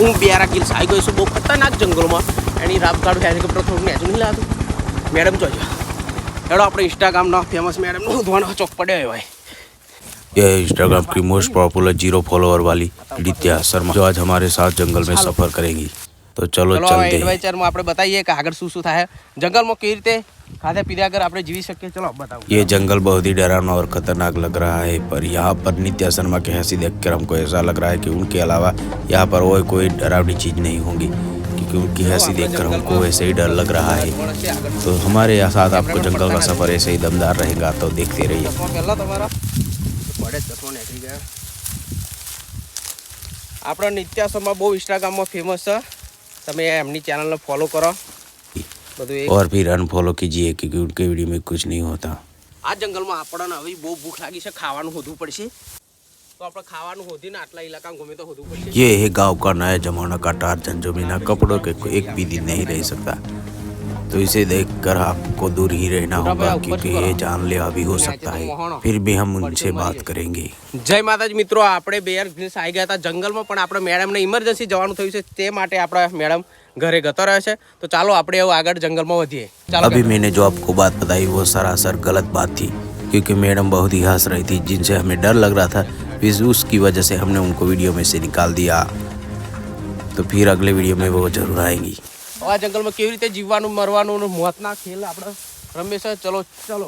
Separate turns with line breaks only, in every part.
હું બેરા ગિલ્સ આવી ગયો છું બહુ ખતરનાક જંગલમાં એની રાબગાડું હેલિકોપ્ટર થોડું નેચું નહીં લાવતું मैडम जो हेलो अपने इंस्टाग्राम ना फेमस मैडम नो धोना चौक पड़े हुए भाई
यह इंस्टाग्राम की मोस्ट पॉपुलर 0 फॉलोअर वाली नित्या शर्मा जो आज हमारे साथ जंगल में सफर करेंगी तो चलो चलते हैं
एडवेंचर में आपने बताइए कि आगे શું થાય जंगल में કેવી રીતે खाते पीते अगर आपने जीवी सकते चलो अब बताओ।
ये जंगल बहुत ही डरावना और खतरनाक लग रहा है पर यहाँ पर नित्या शर्मा की हंसी देखकर हमको ऐसा लग रहा है कि उनके अलावा यहाँ पर और कोई डरावनी चीज नहीं होगी क्योंकि उनकी हंसी देखकर हमको वैसे ही डर लग रहा है। तो हमारे साथ आपको जंगल का सफर ऐसे ही दमदार रहेगा तो देखते रहिए।
આપણા નિત્યા શર્મા બહુ ઇન્સ્ટાગ્રામમાં ફેમસ છે તમે એમની ચેનલને ફોલો કરો
और फिर अनफॉलो कीजिए क्योंकि उनके वीडियो में कुछ नहीं होता।
આ જંગલમાં આપણને હવે બહુ ભૂખ લાગી છે ખાવાનું હોધવું પડશે तो આપણે ખાવાનું હોધીને આટલા ઇલાકામાં ગમે તો હોધવું પડશે।
ये है गांव का नया जमाना का टार्जन जो बिना कपड़ों के एक भी दिन नहीं रह सकता तो इसे देखकर आपको दूर ही रहना होगा क्योंकि ये जानलेवा भी हो सकता है फिर भी हम उनसे बात करेंगे।
जय माताजी मित्रों આપણે બેર ગ્રીન્સ આવી ગયા હતા જંગલમાં પણ આપણે મેડમને ઇમરજન્સી જવાનું થયું છે તે માટે આપણા મેડમ घरे गता रहे છે तो ચાલો આપણે હવે આગળ જંગલમાં વધીએ।
अभी मैंने जो आपको बात बताई वो सरासर गलत बात थी क्योंकि मैडम बहुत ही हंस रही थी जिनसे हमें डर लग रहा था उसकी वजह से हमने उनको वीडियो में से निकाल दिया तो फिर अगले वीडियो में वो जरूर आएंगी।
આ જંગલમાં કેવી રીતે જીવવાનું મરવાનું મોતના ખેલ આપણે રમે છે ચલો ચલો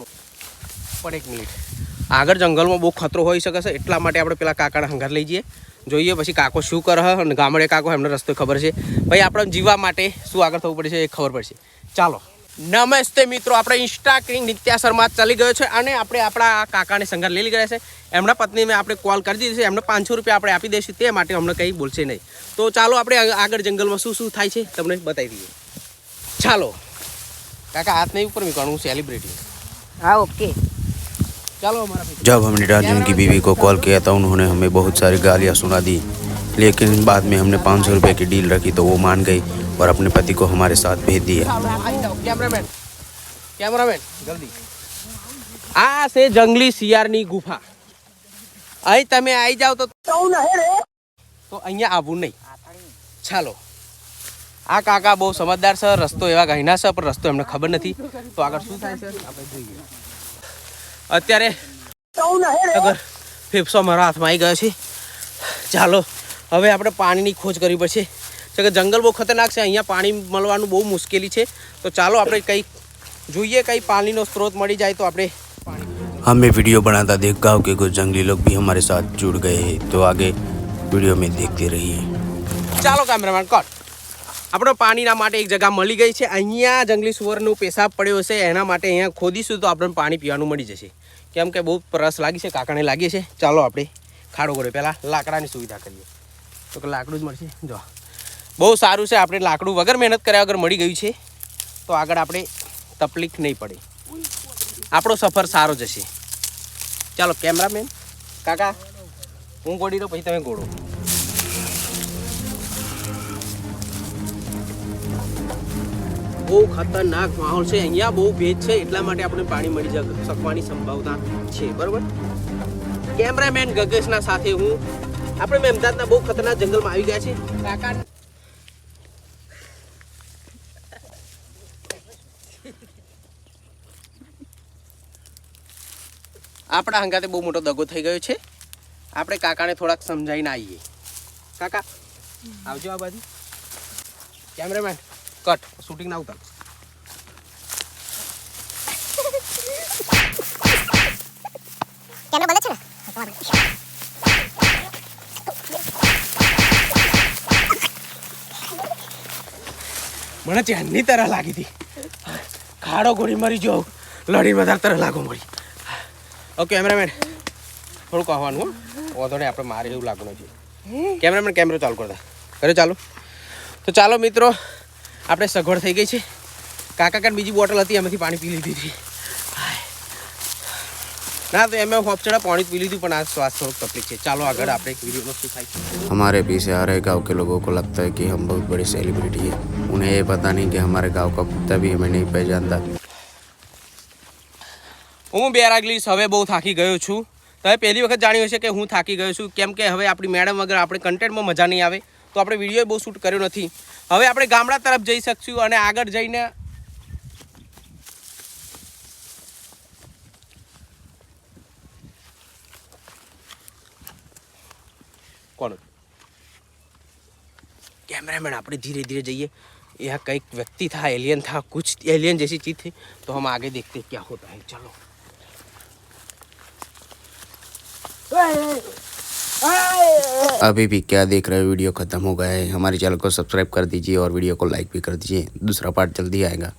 પણ એક મિનિટ આગળ જંગલમાં બહુ ખતરો હોઈ શકે છે એટલા માટે આપણે પેલા કાકાના હંગાર લઈ જઈએ જોઈએ પછી કાકો શું કરે અને ગામડે કાકો એમને રસ્તો ખબર છે ભાઈ આપણે જીવવા માટે શું આગળ થવું પડશે એ ખબર પડશે। ચાલો નમસ્તે મિત્રો આપણે ઇન્સ્ટા કિંગ નિત્યા શર્મા ચાલી ગયો છે અને આપણે આપણા કાકાને સંગાર લઈ ગયા છે એમના પત્નીને આપણે કોલ કરી દીધી છે એમને 500 રૂપિયા આપણે આપી દઈશું તે માટે અમને કંઈ બોલશે નહીં તો ચાલો આપણે આગળ જંગલમાં શું શું થાય છે તમને બતાવી દઈએ। ચાલો કાકા હાથ નહીં ઉપર મૂકવાનું સેલિબ્રિટી
हाँ ओके
चलो हमारा
जब हमने टार्जन की बीवी को कॉल किया था उन्होंने हमें बहुत सारी गालियाँ सुना दी लेकिन बाद में हमने 500 रुपये की डील रखी तो वो मान गई और अपने पति को हमारे साथ भेज दिया।
कैमरामैन कैमरामैन जल्दी आ से जंगली सियारनी गुफा અહીં તમે આવી જાવ તો અહીંયા આવવું નહીં। ચાલો આ કાકા બહુ સમજદાર છે રસ્તો એવા ગહીના છે પણ રસ્તો એમને ખબર નથી તો આગળ શું થાય છે આપણે જોઈએ। અત્યારે અગર ફેફસો મારા હાથમાં આવી ગયો છે ચાલો હવે આપણે પાણીની ખોજ કરવી પડશે કે જંગલ બહુ ખતરનાક છે અહીંયા પાણી મળવાનું બહુ મુશ્કેલી છે તો ચાલો આપણે કંઈક જોઈએ કંઈ પાણીનો સ્ત્રોત મળી જાય તો આપણે
हमें वीडियो बनाता देख गाँव के कुछ जंगली लोग भी हमारे साथ जुड़ गए हैं तो आगे वीडियो में देखते रहिए।
ચાલો કેમેરામેન કટ આપણે પાણીના માટે એક જગ્યા મળી ગઈ છે અહીંયા જંગલી સુવરનો પેશાબ પડ્યો છે એના માટે અહીંયા ખોદીશું તો આપણને પાણી પીવાનું મળી જશે કેમ કે બહુ પરસ લાગી છે કાકાને લાગી છે। ચાલો આપણે ખાડો કરે પહેલાં લાકડાની સુવિધા કરીએ તો કે લાકડું જ મળશે જો બહુ સારું છે આપણે લાકડું વગર મહેનત કર્યા વગર મળી ગયું છે તો આગળ આપણે તકલીફ નહીં પડે આપણો સફર સારો જશે। ચાલો કેમેરામેન કાકા હું ગોળી દઉં પછી તમે ગોળો। બહુ ખતરનાક માહોલ છે અહીંયા બહુ ભેજ છે એટલા માટે આપણે પાણી મળી શકવાની સંભાવના છે બરાબર। કેમેરામેન ગગેશના સાથે હું આપણે મેમદાદના બહુ ખતરનાક જંગલમાં આવી ગયા છે કાકા આપણા હંગાતે બહુ મોટો દગો થઈ ગયો છે આપણે કાકાને થોડાક સમજાવીને આવીએ। કાકા આવજો આ બાજુ કેમેરામેન કટ શૂટિંગ ના ઉતાર
कैमरा बंद है ना
મને ચેનની તરહ લાગી હતી ખાડો ગોળી મરી જો લડી વધારે તરહ લાગો મળી। ઓકે કેમેરામેન થોડું કહેવાનું હો વાંધો નહીં આપણે મારે એવું લાગવાનું છે કેમેરામેન કેમેરો ચાલુ કરતા કરે ચાલુ તો ચાલો મિત્રો આપણે સગવડ થઈ ગઈ છે કાકા કાન બીજી બોટલ હતી એમાંથી પાણી પી લીધી હતી ना तो एम होपचड़ा पानी पी ली थी पर आज स्वास्थ्य थोड़ा तकलीफ है। चलो आगे आप वीडियो में सुखाई
हमारे पीछे आ रहे गांव के लोगों को लगता है कि हम बहुत बड़ी सेलिब्रिटी है उन्हें ये पता नहीं कि हमारे गांव का कुत्ता भी हमें नहीं पहचानता।
હું બેરાગલીસ હવે બહુ થાકી ગયો છું તમે પહેલી વખત જાણ્યું હશે કે હું થાકી ગયો છું કેમ કે હવે આપણી મેડમ વગર આપણે કન્ટેન્ટમાં મજા નહીં આવે તો આપણે વિડીયો બહુ શૂટ કર્યો નથી. હવે આપણે ગામડા તરફ જઈ શકશું અને આગળ જઈને કોણ कैमरामैन આપણે धीरे धीरे जाइए. यह कई व्यक्ति था, एलियन था, कुछ एलियन जैसी चीज थी. तो हम आगे देखते हैं क्या होता है. चलो.
अभी भी क्या देख रहे हो, वीडियो ख़त्म हो गया है. हमारे चैनल को सब्सक्राइब कर दीजिए और वीडियो को लाइक भी कर दीजिए. दूसरा पार्ट जल्दी आएगा.